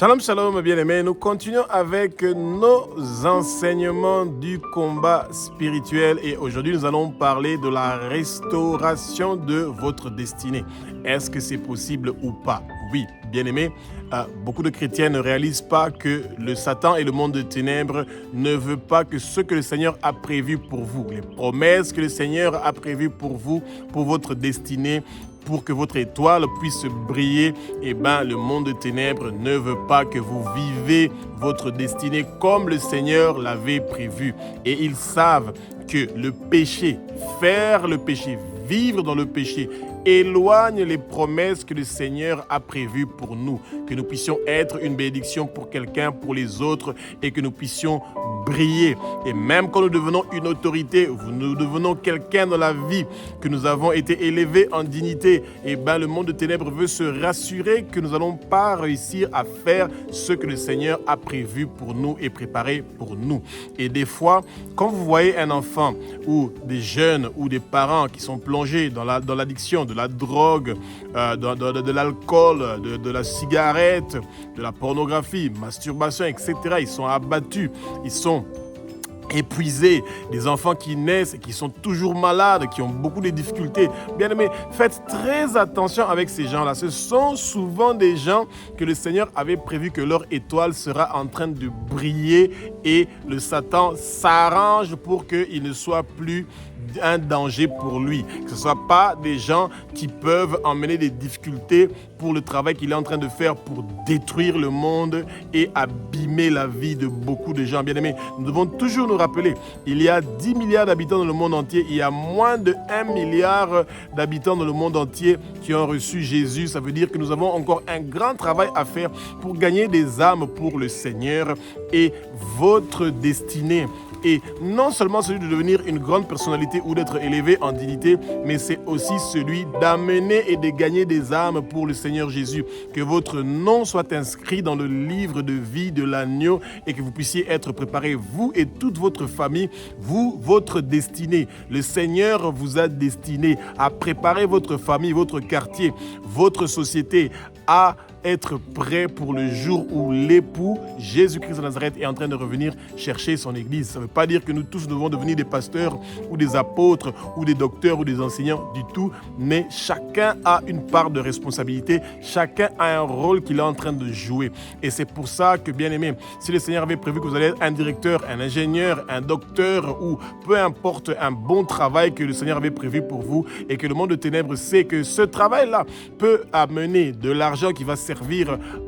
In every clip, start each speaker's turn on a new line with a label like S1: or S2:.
S1: Shalom, shalom, bien-aimés. Nous continuons avec nos enseignements du combat spirituel et aujourd'hui, nous allons parler de la restauration de votre destinée. Est-ce que c'est possible ou pas? Oui, bien-aimés. Beaucoup de chrétiens ne réalisent pas que le Satan et le monde de ténèbres ne veulent pas que ce que le Seigneur a prévu pour vous, les promesses que le Seigneur a prévues pour vous, pour votre destinée, pour que votre étoile puisse briller, le monde de ténèbres ne veut pas que vous vivez votre destinée comme le Seigneur l'avait prévu. Et ils savent que le péché, faire le péché, vivre dans le péché, éloigne les promesses que le Seigneur a prévues pour nous, que nous puissions être une bénédiction pour quelqu'un, pour les autres, et que nous puissions briller. Et même quand nous devenons une autorité, nous devenons quelqu'un dans la vie, que nous avons été élevés en dignité, le monde de ténèbres veut se rassurer que nous n'allons pas réussir à faire ce que le Seigneur a prévu pour nous et préparé pour nous. Et des fois, quand vous voyez un enfant ou des jeunes ou des parents qui sont plongés dans l'addiction, de la drogue, de l'alcool, de la cigarette, de la pornographie, masturbation, etc. Ils sont abattus, ils sont épuisés, des enfants qui naissent et qui sont toujours malades, qui ont beaucoup de difficultés. Bien aimés, faites très attention avec ces gens-là. Ce sont souvent des gens que le Seigneur avait prévu que leur étoile sera en train de briller et le Satan s'arrange pour qu'il ne soit plus un danger pour lui. Que ce ne soit pas des gens qui peuvent emmener des difficultés pour le travail qu'il est en train de faire pour détruire le monde et abîmer la vie de beaucoup de gens. Bien aimés, nous devons toujours nous rappeler, il y a 10 milliards d'habitants dans le monde entier, il y a moins de 1 milliard d'habitants dans le monde entier qui ont reçu Jésus. Ça veut dire que nous avons encore un grand travail à faire pour gagner des âmes pour le Seigneur et votre destinée. Et non seulement celui de devenir une grande personnalité ou d'être élevé en dignité, mais c'est aussi celui d'amener et de gagner des âmes pour le Seigneur Jésus. Que votre nom soit inscrit dans le livre de vie de l'agneau et que vous puissiez être préparés, vous et toute votre famille, vous, votre destinée. Le Seigneur vous a destiné à préparer votre famille, votre quartier, votre société, à être prêt pour le jour où l'époux, Jésus-Christ de Nazareth, est en train de revenir chercher son église. Ça ne veut pas dire que nous tous devons devenir des pasteurs ou des apôtres ou des docteurs ou des enseignants du tout, mais chacun a une part de responsabilité, chacun a un rôle qu'il est en train de jouer. Et c'est pour ça que, bien aimé, si le Seigneur avait prévu que vous allez être un directeur, un ingénieur, un docteur ou peu importe un bon travail que le Seigneur avait prévu pour vous et que le monde de ténèbres sait que ce travail-là peut amener de l'argent qui va servir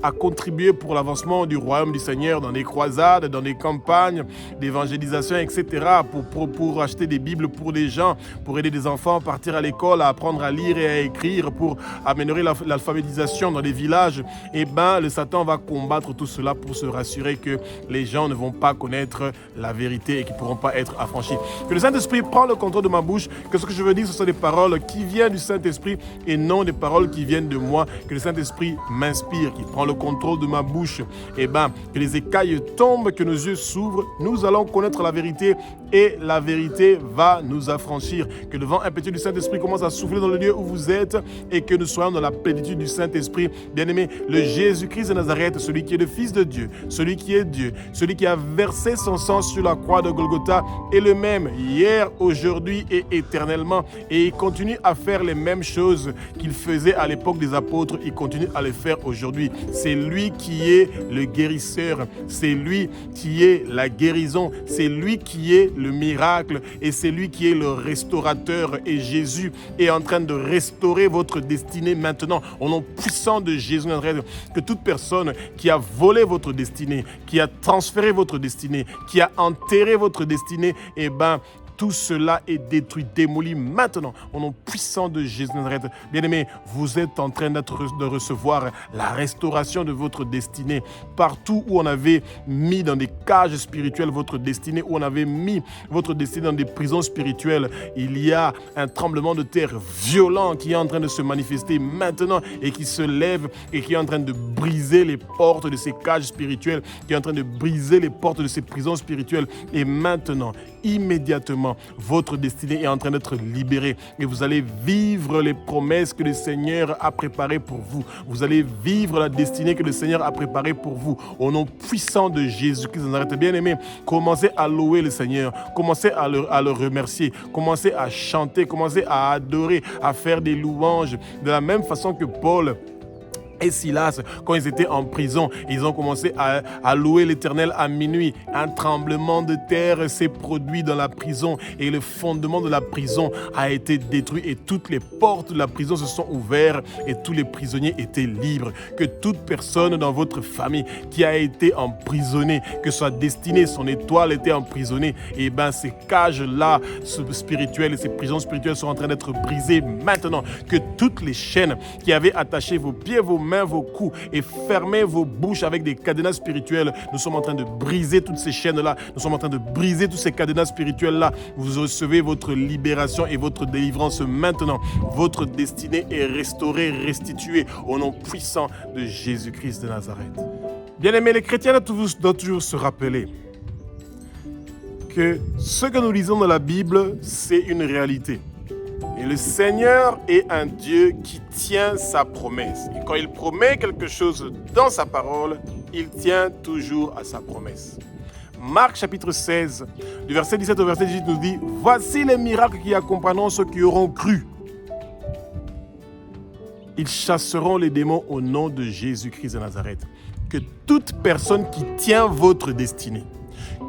S1: à contribuer pour l'avancement du royaume du Seigneur dans des croisades, dans des campagnes d'évangélisation, etc. pour acheter des Bibles pour des gens, pour aider des enfants à partir à l'école, à apprendre à lire et à écrire, pour améliorer l'alphabétisation dans les villages. Le Satan va combattre tout cela pour se rassurer que les gens ne vont pas connaître la vérité et qu'ils ne pourront pas être affranchis. Que le Saint-Esprit prenne le contrôle de ma bouche, que ce que je veux dire, ce sont des paroles qui viennent du Saint-Esprit et non des paroles qui viennent de moi. Que le Saint-Esprit m'inspire, qui prend le contrôle de ma bouche, que les écailles tombent, que nos yeux s'ouvrent, nous allons connaître la vérité et la vérité va nous affranchir. Que le vent impétueux du Saint-Esprit commence à souffler dans le lieu où vous êtes et que nous soyons dans la plénitude du Saint-Esprit. Bien-aimé, le Jésus-Christ de Nazareth, celui qui est le Fils de Dieu, celui qui est Dieu, celui qui a versé son sang sur la croix de Golgotha est le même hier, aujourd'hui et éternellement. Et il continue à faire les mêmes choses qu'il faisait à l'époque des apôtres. Il continue à les faire aujourd'hui. C'est lui qui est le guérisseur, c'est lui qui est la guérison, c'est lui qui est le miracle et c'est lui qui est le restaurateur. Et Jésus est en train de restaurer votre destinée maintenant au nom puissant de Jésus. Que toute personne qui a volé votre destinée, qui a transféré votre destinée, qui a enterré votre destinée, tout cela est détruit, démoli maintenant au nom puissant de Jésus de Nazareth. Bien-aimés, vous êtes en train de recevoir la restauration de votre destinée. Partout où on avait mis dans des cages spirituelles votre destinée, où on avait mis votre destinée dans des prisons spirituelles, il y a un tremblement de terre violent qui est en train de se manifester maintenant et qui se lève et qui est en train de briser les portes de ces cages spirituelles, qui est en train de briser les portes de ces prisons spirituelles. Et maintenant, immédiatement, maintenant, votre destinée est en train d'être libérée et vous allez vivre les promesses que le Seigneur a préparées pour vous. Vous allez vivre la destinée que le Seigneur a préparée pour vous. Au nom puissant de Jésus-Christ de Nazareth, bien-aimés, commencez à louer le Seigneur, commencez à le remercier, commencez à chanter, commencez à adorer, à faire des louanges. De la même façon que Paul et Silas, quand ils étaient en prison, ils ont commencé à louer l'Éternel à minuit. Un tremblement de terre s'est produit dans la prison et le fondement de la prison a été détruit et toutes les portes de la prison se sont ouvertes et tous les prisonniers étaient libres. Que toute personne dans votre famille qui a été emprisonnée, que sa destinée, son étoile était emprisonnée, et bien ces cages-là spirituelles et ces prisons spirituelles sont en train d'être brisées maintenant. Que toutes les chaînes qui avaient attaché vos pieds, vos mains, vos coups et fermez vos bouches avec des cadenas spirituels. Nous sommes en train de briser toutes ces chaînes-là. Nous sommes en train de briser tous ces cadenas spirituels-là. Vous recevez votre libération et votre délivrance maintenant. Votre destinée est restaurée, restituée au nom puissant de Jésus-Christ de Nazareth. Bien-aimés, les chrétiens doivent toujours se rappeler que ce que nous lisons dans la Bible, c'est une réalité. Et le Seigneur est un Dieu qui tient sa promesse. Et quand il promet quelque chose dans sa parole, il tient toujours à sa promesse. Marc chapitre 16, du verset 17 au verset 18 nous dit « Voici les miracles qui accompagneront ceux qui auront cru. Ils chasseront les démons au nom de Jésus-Christ de Nazareth. » Que toute personne qui tient votre destinée,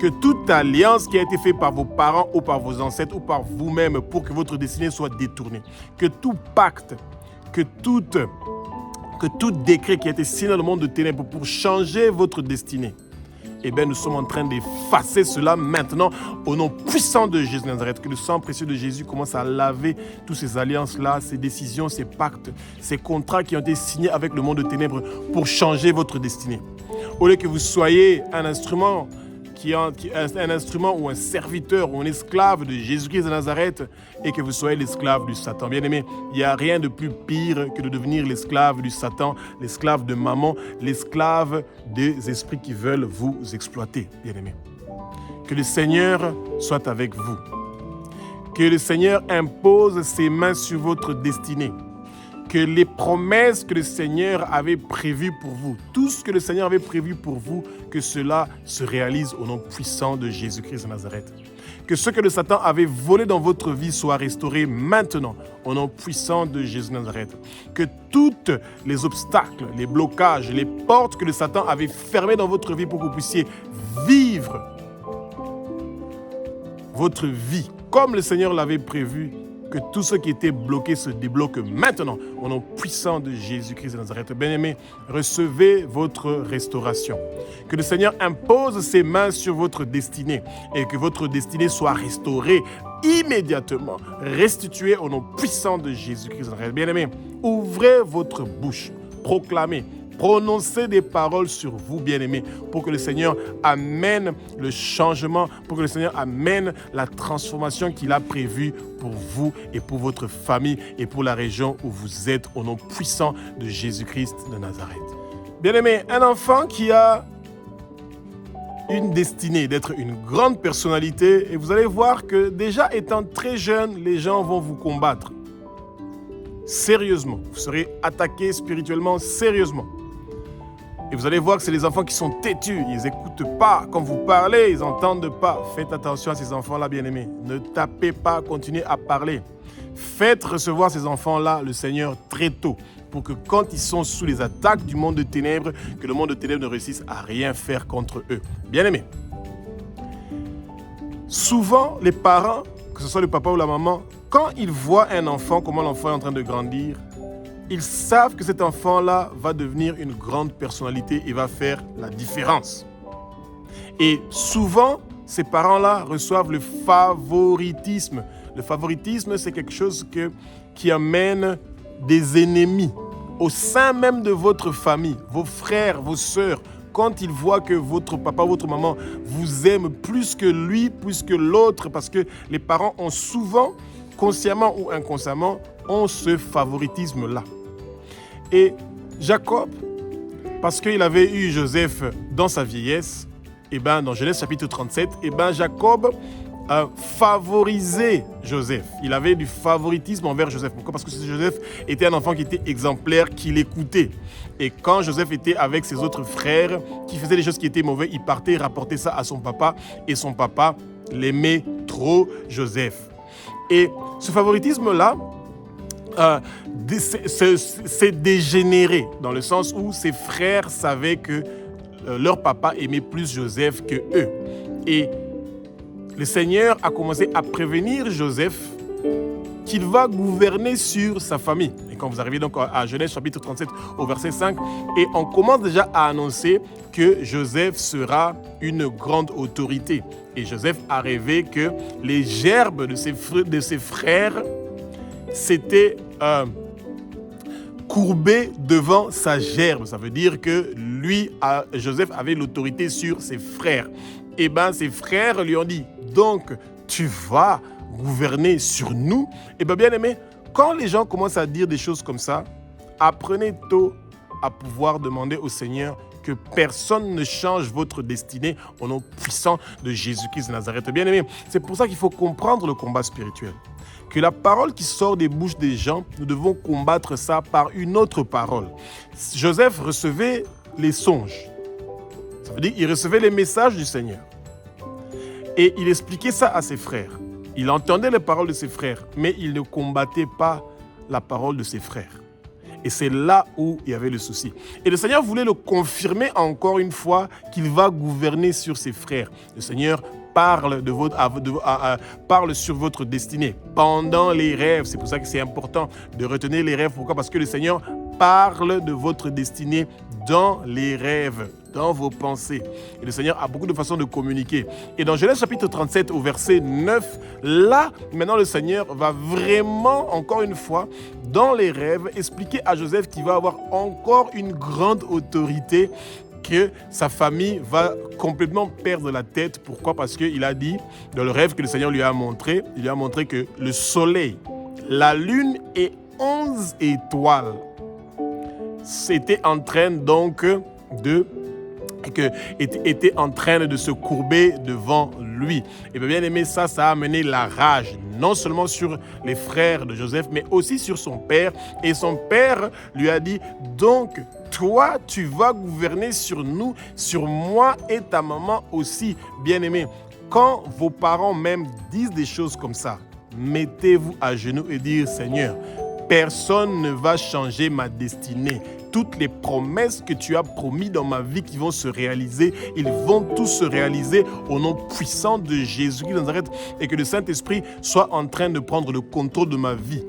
S1: que toute alliance qui a été faite par vos parents ou par vos ancêtres ou par vous-même pour que votre destinée soit détournée, que tout pacte, que tout décret qui a été signé dans le monde de ténèbres pour changer votre destinée, eh bien nous sommes en train d'effacer cela maintenant au nom puissant de Jésus de Nazareth. Que le sang précieux de Jésus commence à laver toutes ces alliances-là, ces décisions, ces pactes, ces contrats qui ont été signés avec le monde de ténèbres pour changer votre destinée. Au lieu que vous soyez un instrument un instrument ou un serviteur ou un esclave de Jésus-Christ de Nazareth et que vous soyez l'esclave du Satan. Bien-aimé, il n'y a rien de plus pire que de devenir l'esclave du Satan, l'esclave de maman, l'esclave des esprits qui veulent vous exploiter, bien-aimé. Que le Seigneur soit avec vous. Que le Seigneur impose ses mains sur votre destinée. Que les promesses que le Seigneur avait prévues pour vous, tout ce que le Seigneur avait prévu pour vous, que cela se réalise au nom puissant de Jésus-Christ de Nazareth. Que ce que le Satan avait volé dans votre vie soit restauré maintenant au nom puissant de Jésus de Nazareth. Que tous les obstacles, les blocages, les portes que le Satan avait fermées dans votre vie pour que vous puissiez vivre votre vie comme le Seigneur l'avait prévu, que tout ce qui était bloqué se débloque maintenant, au nom puissant de Jésus-Christ de Nazareth. Bien-aimés, recevez votre restauration. Que le Seigneur impose ses mains sur votre destinée et que votre destinée soit restaurée immédiatement, restituée au nom puissant de Jésus-Christ de Nazareth. Bien-aimés, ouvrez votre bouche, proclamez, prononcez des paroles sur vous, bien-aimés, pour que le Seigneur amène le changement, pour que le Seigneur amène la transformation qu'il a prévue pour vous et pour votre famille et pour la région où vous êtes, au nom puissant de Jésus-Christ de Nazareth. Bien-aimés, un enfant qui a une destinée d'être une grande personnalité, et vous allez voir que déjà étant très jeune, les gens vont vous combattre. Sérieusement, vous serez attaqué spirituellement sérieusement. Et vous allez voir que c'est les enfants qui sont têtus, ils n'écoutent pas. Quand vous parlez, ils n'entendent pas. Faites attention à ces enfants-là, bien-aimés. Ne tapez pas, continuez à parler. Faites recevoir ces enfants-là le Seigneur très tôt, pour que quand ils sont sous les attaques du monde de ténèbres, que le monde de ténèbres ne réussisse à rien faire contre eux. Bien-aimés, souvent les parents, que ce soit le papa ou la maman, quand ils voient un enfant, comment l'enfant est en train de grandir, ils savent que cet enfant-là va devenir une grande personnalité et va faire la différence. Et souvent, ces parents-là reçoivent le favoritisme. Le favoritisme, c'est quelque chose qui amène des ennemis au sein même de votre famille, vos frères, vos sœurs. Quand ils voient que votre papa, votre maman vous aime plus que lui, plus que l'autre, parce que les parents ont souvent, consciemment ou inconsciemment, ont ce favoritisme-là. Et Jacob, parce qu'il avait eu Joseph dans sa vieillesse, et dans Genèse chapitre 37, Jacob favoriser Joseph. Il avait du favoritisme envers Joseph. Pourquoi? Parce que Joseph était un enfant qui était exemplaire, qui l'écoutait. Et quand Joseph était avec ses autres frères, qui faisaient des choses qui étaient mauvaises, il partait rapporter ça à son papa. Et son papa l'aimait trop, Joseph. Et ce favoritisme-là, c'est dégénéré, dans le sens où ses frères savaient que leur papa aimait plus Joseph que eux. Et le Seigneur a commencé à prévenir Joseph qu'il va gouverner sur sa famille. Et quand vous arrivez donc à Genèse chapitre 37 au verset 5, et on commence déjà à annoncer que Joseph sera une grande autorité. Et Joseph a rêvé que les gerbes de ses frères s'étaient courbées devant sa gerbe. Ça veut dire que lui, Joseph, avait l'autorité sur ses frères. Et bien ses frères lui ont dit, donc tu vas gouverner sur nous. Et bien aimé, quand les gens commencent à dire des choses comme ça, apprenez tôt à pouvoir demander au Seigneur que personne ne change votre destinée au nom puissant de Jésus-Christ de Nazareth. Bien aimé, c'est pour ça qu'il faut comprendre le combat spirituel. Que la parole qui sort des bouches des gens, nous devons combattre ça par une autre parole. Joseph recevait les songes. Ça veut dire qu'il recevait les messages du Seigneur. Et il expliquait ça à ses frères. Il entendait les paroles de ses frères, mais il ne combattait pas la parole de ses frères. Et c'est là où il y avait le souci. Et le Seigneur voulait le confirmer encore une fois qu'il va gouverner sur ses frères. Le Seigneur parle sur votre destinée pendant les rêves. C'est pour ça que c'est important de retenir les rêves. Pourquoi? Parce que le Seigneur parle de votre destinée dans les rêves, dans vos pensées. Et le Seigneur a beaucoup de façons de communiquer. Et dans Genèse chapitre 37 au verset 9, là, maintenant le Seigneur va vraiment, encore une fois, dans les rêves, expliquer à Joseph qu'il va avoir encore une grande autorité, que sa famille va complètement perdre la tête. Pourquoi? Parce qu'il a dit, dans le rêve que le Seigneur lui a montré, il lui a montré que le soleil, la lune et 11 étoiles c'était en train donc était en train de se courber devant lui. Et bien aimé, ça a amené la rage, non seulement sur les frères de Joseph, mais aussi sur son père. Et son père lui a dit, donc, toi, tu vas gouverner sur nous, sur moi et ta maman aussi. Bien aimé, quand vos parents même disent des choses comme ça, mettez-vous à genoux et dire, Seigneur, personne ne va changer ma destinée. Toutes les promesses que tu as promis dans ma vie qui vont se réaliser, ils vont tous se réaliser au nom puissant de Jésus-Christ de Nazareth, et que le Saint-Esprit soit en train de prendre le contrôle de ma vie.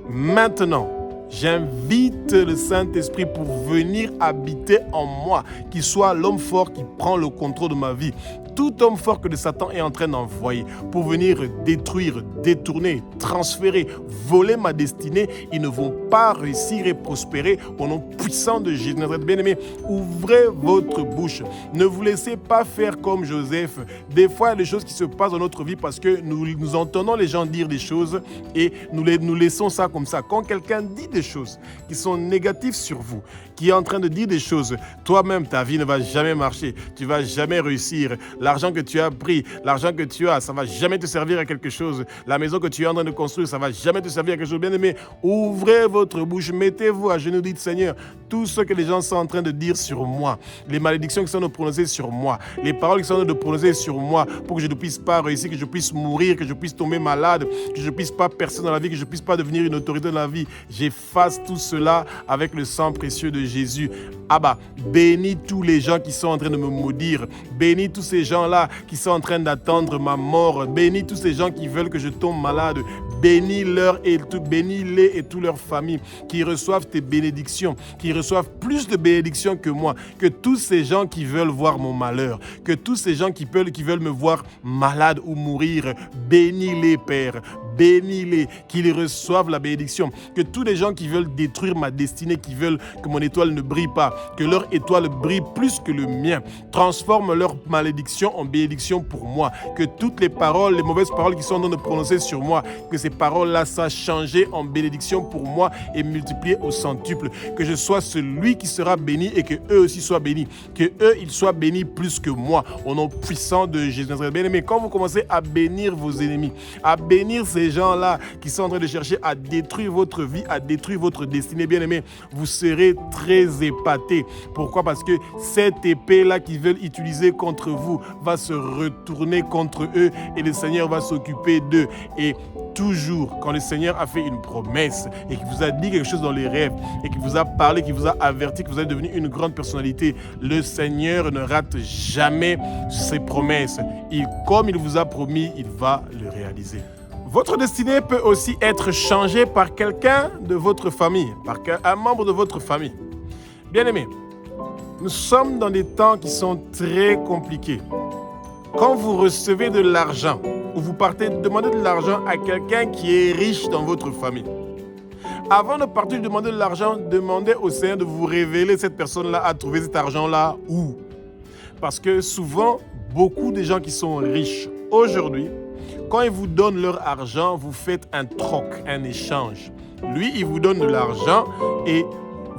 S1: Maintenant, j'invite le Saint-Esprit pour venir habiter en moi, qu'il soit l'homme fort qui prend le contrôle de ma vie. Tout homme fort que le Satan est en train d'envoyer pour venir détruire, détourner, transférer, voler ma destinée, ils ne vont pas réussir et prospérer au nom puissant de Jésus. Bien-aimés, ouvrez votre bouche. Ne vous laissez pas faire comme Joseph. Des fois, il y a des choses qui se passent dans notre vie parce que nous entendons les gens dire des choses et nous laissons ça comme ça. Quand quelqu'un dit des choses qui sont négatives sur vous, qui est en train de dire des choses, toi-même, ta vie ne va jamais marcher, tu ne vas jamais réussir. L'argent que tu as pris, l'argent que tu as, ça ne va jamais te servir à quelque chose. La maison que tu es en train de construire, ça ne va jamais te servir à quelque chose. Bien-aimé, ouvrez votre bouche, mettez-vous à genoux, dites Seigneur, tout ce que les gens sont en train de dire sur moi, les malédictions qui sont de prononcer sur moi, les paroles qui sont de prononcer sur moi, pour que je ne puisse pas réussir, que je puisse mourir, que je puisse tomber malade, que je ne puisse pas percer dans la vie, que je ne puisse pas devenir une autorité dans la vie. J'efface tout cela avec le sang précieux de Jésus. Abba, bénis tous les gens qui sont en train de me maudire. Bénis tous ces gens-là qui sont en train d'attendre ma mort. Bénis tous ces gens qui veulent que je tombe malade. Bénis-les et toute leur famille, qui reçoivent tes bénédictions, qui reçoivent plus de bénédictions que moi, que tous ces gens qui veulent voir mon malheur, que tous ces gens qui veulent me voir malade ou mourir. Bénis-les, Père. bénis-les, qu'ils reçoivent la bénédiction. Que tous les gens qui veulent détruire ma destinée, qui veulent que mon étoile ne brille pas, que leur étoile brille plus que le mien, transforme leur malédiction en bénédiction pour moi. Que toutes les paroles, les mauvaises paroles qui sont en train de prononcer sur moi, que ces paroles-là soient changées en bénédiction pour moi et multipliées au centuple. Que je sois celui qui sera béni et que eux aussi soient bénis. Que eux, ils soient bénis plus que moi. Au nom puissant de Jésus. Bien-aimés, quand vous commencez à bénir vos ennemis, à bénir ces gens-là qui sont en train de chercher à détruire votre vie, à détruire votre destinée, bien-aimés, vous serez très épatés. Pourquoi? Parce que cette épée-là qu'ils veulent utiliser contre vous va se retourner contre eux et le Seigneur va s'occuper d'eux. Et toujours, quand le Seigneur a fait une promesse et qu'il vous a dit quelque chose dans les rêves et qu'il vous a parlé, qu'il vous a averti que vous êtes devenu une grande personnalité, le Seigneur ne rate jamais ses promesses. Comme il vous a promis, il va le réaliser. Votre destinée peut aussi être changée par quelqu'un de votre famille, par un membre de votre famille. Bien-aimés, nous sommes dans des temps qui sont très compliqués. Quand vous recevez de l'argent ou vous partez demander de l'argent à quelqu'un qui est riche dans votre famille, avant de partir demander de l'argent, demandez au Seigneur de vous révéler cette personne-là a trouvé cet argent-là où. Parce que souvent, beaucoup de gens qui sont riches aujourd'hui, quand ils vous donnent leur argent, vous faites un troc, un échange. Lui, il vous donne de l'argent et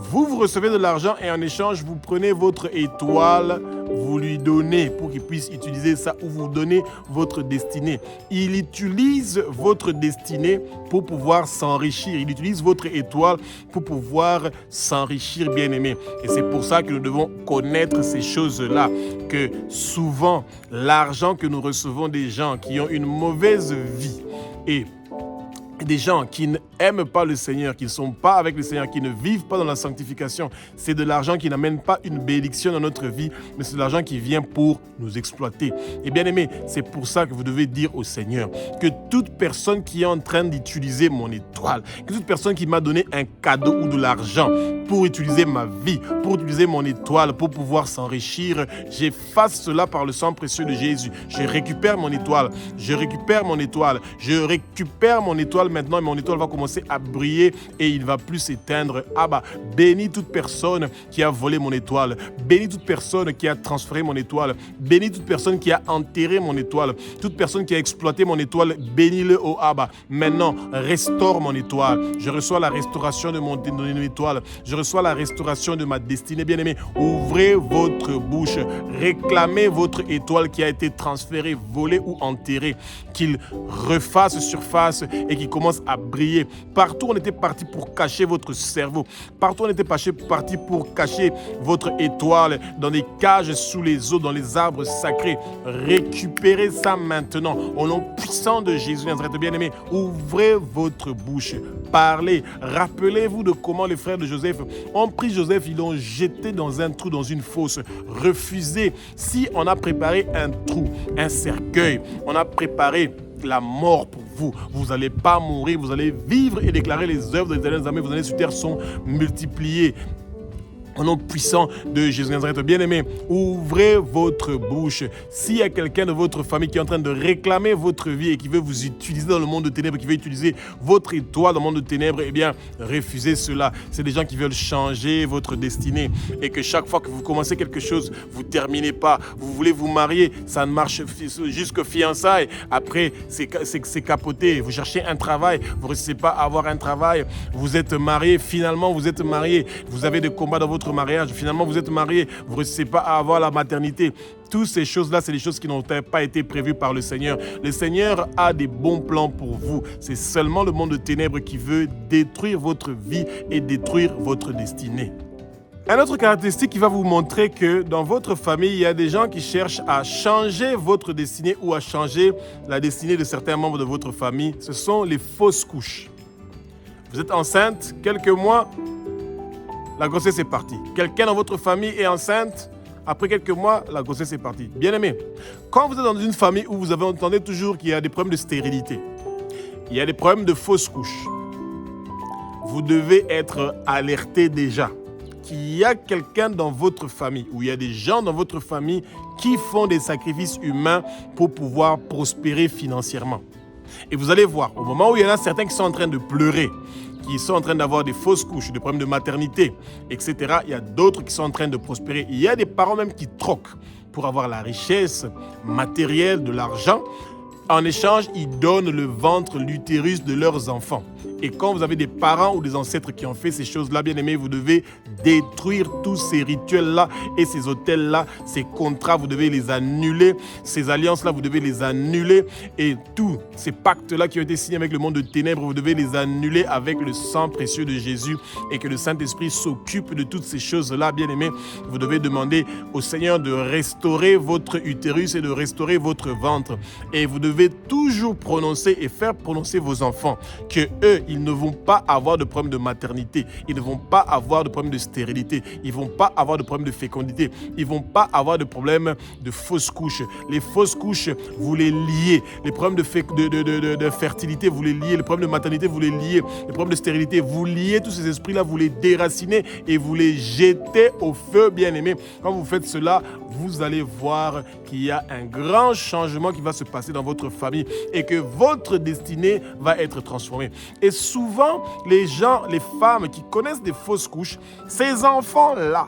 S1: vous recevez de l'argent et en échange, vous prenez votre étoile, vous lui donnez pour qu'il puisse utiliser ça ou vous donnez votre destinée. Il utilise votre destinée pour pouvoir s'enrichir. Il utilise votre étoile pour pouvoir s'enrichir, bien-aimé. Et c'est pour ça que nous devons connaître ces choses-là, que souvent, l'argent que nous recevons des gens qui ont une mauvaise vie et des gens qui n'aiment pas le Seigneur, qui ne sont pas avec le Seigneur, qui ne vivent pas dans la sanctification, c'est de l'argent qui n'amène pas une bénédiction dans notre vie, mais c'est de l'argent qui vient pour nous exploiter. Et bien aimé, c'est pour ça que vous devez dire au Seigneur que toute personne qui est en train d'utiliser mon étoile, que toute personne qui m'a donné un cadeau ou de l'argent pour utiliser ma vie, pour utiliser mon étoile, pour pouvoir s'enrichir, j'efface cela par le sang précieux de Jésus. Je récupère mon étoile, je récupère mon étoile, je récupère mon étoile maintenant et mon étoile va commencer à briller et il ne va plus s'éteindre. Abba, bénis toute personne qui a volé mon étoile. Bénis toute personne qui a transféré mon étoile. Bénis toute personne qui a enterré mon étoile. Toute personne qui a exploité mon étoile, bénis-le, oh Abba. Maintenant, restaure mon étoile. Je reçois la restauration de mon étoile. Je reçois la restauration de ma destinée. Bien-aimé, ouvrez votre bouche. Réclamez votre étoile qui a été transférée, volée ou enterrée. Qu'il refasse surface et qu'il commence à briller. Partout, on était parti pour cacher votre cerveau. Partout, on était parti pour cacher votre étoile dans des cages sous les eaux, dans les arbres sacrés. Récupérez ça maintenant. Au nom puissant de Jésus, bien-aimé, ouvrez votre bouche. Parlez. Rappelez-vous de comment les frères de Joseph ont pris Joseph, ils l'ont jeté dans un trou, dans une fosse. Refusez. Si on a préparé un trou, un cercueil, on a préparé la mort pour vous. Vous n'allez pas mourir, vous allez vivre et déclarer les œuvres des éternelles armées. Vos années sur terre sont multipliées. Au nom puissant de Jésus Nazareth, bien-aimé, ouvrez votre bouche. S'il y a quelqu'un de votre famille qui est en train de réclamer votre vie et qui veut vous utiliser dans le monde de ténèbres, qui veut utiliser votre étoile dans le monde de ténèbres, eh bien, refusez cela. C'est des gens qui veulent changer votre destinée et que chaque fois que vous commencez quelque chose, vous ne terminez pas. Vous voulez vous marier, ça ne marche jusqu'aux fiançailles. Après, c'est capoté. Vous cherchez un travail, vous ne réussissez pas à avoir un travail. Vous êtes marié, finalement, vous êtes marié. Vous avez des combats dans votre mariage, finalement vous êtes marié, vous ne réussissez pas à avoir la maternité. Toutes ces choses-là, c'est des choses qui n'ont pas été prévues par le Seigneur. Le Seigneur a des bons plans pour vous. C'est seulement le monde de ténèbres qui veut détruire votre vie et détruire votre destinée. Une autre caractéristique qui va vous montrer que dans votre famille, il y a des gens qui cherchent à changer votre destinée ou à changer la destinée de certains membres de votre famille. Ce sont les fausses couches. Vous êtes enceinte, quelques mois, la grossesse est partie. Quelqu'un dans votre famille est enceinte, après quelques mois, la grossesse est partie. Bien-aimé, quand vous êtes dans une famille où vous entendez toujours qu'il y a des problèmes de stérilité, il y a des problèmes de fausses couches, vous devez être alerté déjà qu'il y a quelqu'un dans votre famille, ou il y a des gens dans votre famille qui font des sacrifices humains pour pouvoir prospérer financièrement. Et vous allez voir, au moment où il y en a certains qui sont en train de pleurer, qui sont en train d'avoir des fausses couches, des problèmes de maternité, etc., il y a d'autres qui sont en train de prospérer. Il y a des parents même qui troquent pour avoir la richesse matérielle, de l'argent. En échange, ils donnent le ventre, l'utérus de leurs enfants. Et quand vous avez des parents ou des ancêtres qui ont fait ces choses-là, bien aimés, vous devez détruire tous ces rituels-là et ces hôtels-là, ces contrats, vous devez les annuler. Ces alliances-là, vous devez les annuler. Et tous ces pactes-là qui ont été signés avec le monde de ténèbres, vous devez les annuler avec le sang précieux de Jésus et que le Saint-Esprit s'occupe de toutes ces choses-là, bien aimés. Vous devez demander au Seigneur de restaurer votre utérus et de restaurer votre ventre. Et vous devez toujours prononcer et faire prononcer vos enfants que eux, ils ne vont pas avoir de problème de maternité, ils ne vont pas avoir de problème de stérilité, ils ne vont pas avoir de problème de fécondité, ils ne vont pas avoir de problème de fausses couches. Les fausses couches, vous les liez. Les problèmes de fertilité, vous les liez. Les problèmes de maternité, vous les liez. Les problèmes de stérilité, vous liez tous ces esprits-là, vous les déracinez et vous les jetez au feu, bien-aimés. Quand vous faites cela, vous allez voir qu'il y a un grand changement qui va se passer dans votre famille et que votre destinée va être transformée. Et souvent, les gens, les femmes qui connaissent des fausses couches, ces enfants-là,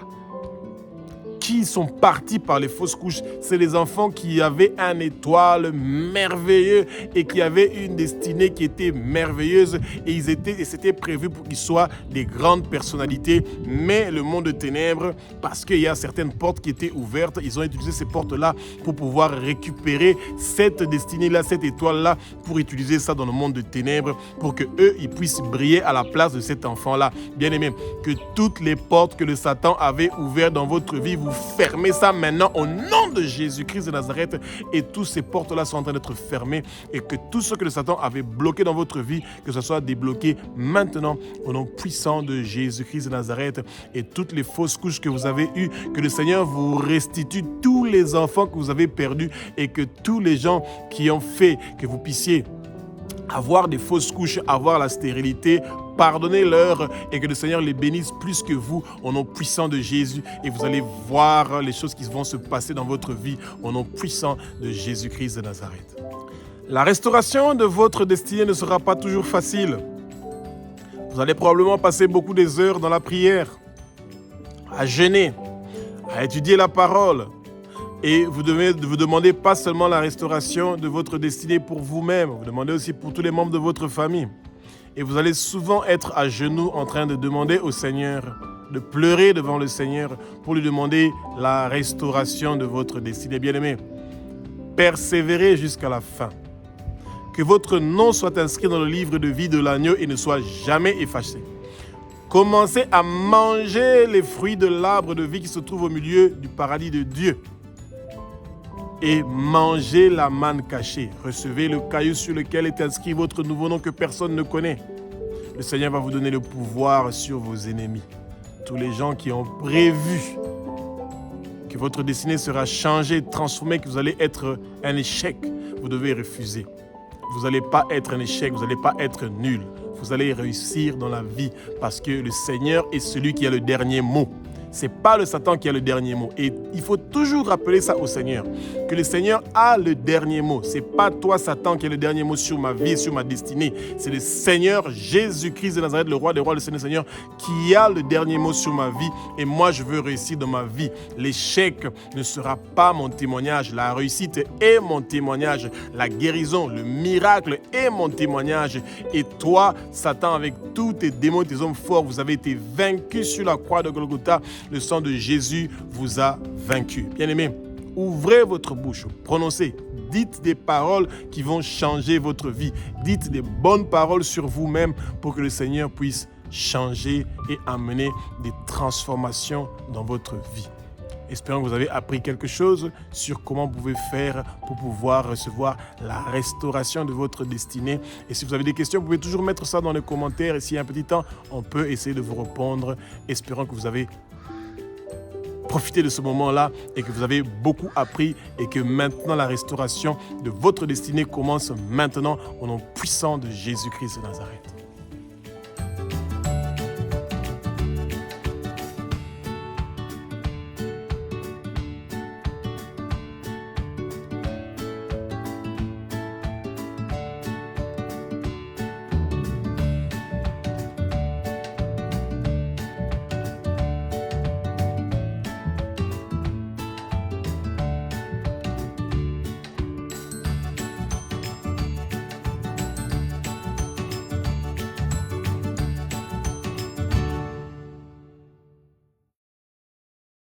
S1: qui sont partis par les fausses couches, c'est les enfants qui avaient un étoile merveilleux et qui avaient une destinée qui était merveilleuse et c'était prévu pour qu'ils soient des grandes personnalités. Mais le monde de ténèbres, parce qu'il y a certaines portes qui étaient ouvertes, ils ont utilisé ces portes-là pour pouvoir récupérer cette destinée-là, cette étoile-là, pour utiliser ça dans le monde de ténèbres, pour que eux, ils puissent briller à la place de cet enfant-là. Bien aimé, que toutes les portes que le Satan avait ouvertes dans votre vie, vous fermez ça maintenant au nom de Jésus-Christ de Nazareth et toutes ces portes-là sont en train d'être fermées et que tout ce que le Satan avait bloqué dans votre vie, que ce soit débloqué maintenant au nom puissant de Jésus-Christ de Nazareth et toutes les fausses couches que vous avez eues, que le Seigneur vous restitue tous les enfants que vous avez perdus et que tous les gens qui ont fait que vous puissiez avoir des fausses couches, avoir la stérilité, pardonnez-leur et que le Seigneur les bénisse plus que vous au nom puissant de Jésus et vous allez voir les choses qui vont se passer dans votre vie au nom puissant de Jésus-Christ de Nazareth. La restauration de votre destinée ne sera pas toujours facile. Vous allez probablement passer beaucoup des heures dans la prière, à jeûner, à étudier la parole. Et vous devez vous demander pas seulement la restauration de votre destinée pour vous-même, vous demandez aussi pour tous les membres de votre famille. Et vous allez souvent être à genoux en train de demander au Seigneur, de pleurer devant le Seigneur pour lui demander la restauration de votre destinée. Bien-aimés, persévérez jusqu'à la fin. Que votre nom soit inscrit dans le livre de vie de l'agneau et ne soit jamais effacé. Commencez à manger les fruits de l'arbre de vie qui se trouve au milieu du paradis de Dieu. Et mangez la manne cachée. Recevez le caillou sur lequel est inscrit votre nouveau nom que personne ne connaît. Le Seigneur va vous donner le pouvoir sur vos ennemis. Tous les gens qui ont prévu que votre destinée sera changée, transformée, que vous allez être un échec, vous devez refuser. Vous n'allez pas être un échec, vous n'allez pas être nul. Vous allez réussir dans la vie parce que le Seigneur est celui qui a le dernier mot. Ce n'est pas le Satan qui a le dernier mot. Et il faut toujours rappeler ça au Seigneur, que le Seigneur a le dernier mot. Ce n'est pas toi, Satan, qui a le dernier mot sur ma vie, sur ma destinée. C'est le Seigneur Jésus-Christ de Nazareth, le roi des rois, le Seigneur, qui a le dernier mot sur ma vie. Et moi, je veux réussir dans ma vie. L'échec ne sera pas mon témoignage. La réussite est mon témoignage. La guérison, le miracle est mon témoignage. Et toi, Satan, avec tous tes démons, tes hommes forts, vous avez été vaincus sur la croix de Golgotha. Le sang de Jésus vous a vaincu. Bien-aimés, ouvrez votre bouche, prononcez, dites des paroles qui vont changer votre vie. Dites des bonnes paroles sur vous-même pour que le Seigneur puisse changer et amener des transformations dans votre vie. Espérons que vous avez appris quelque chose sur comment vous pouvez faire pour pouvoir recevoir la restauration de votre destinée. Et si vous avez des questions, vous pouvez toujours mettre ça dans les commentaires. Et s'il y a un petit temps, on peut essayer de vous répondre. Espérons que vous avez profitez de ce moment-là et que vous avez beaucoup appris et que maintenant la restauration de votre destinée commence maintenant au nom puissant de Jésus-Christ de Nazareth.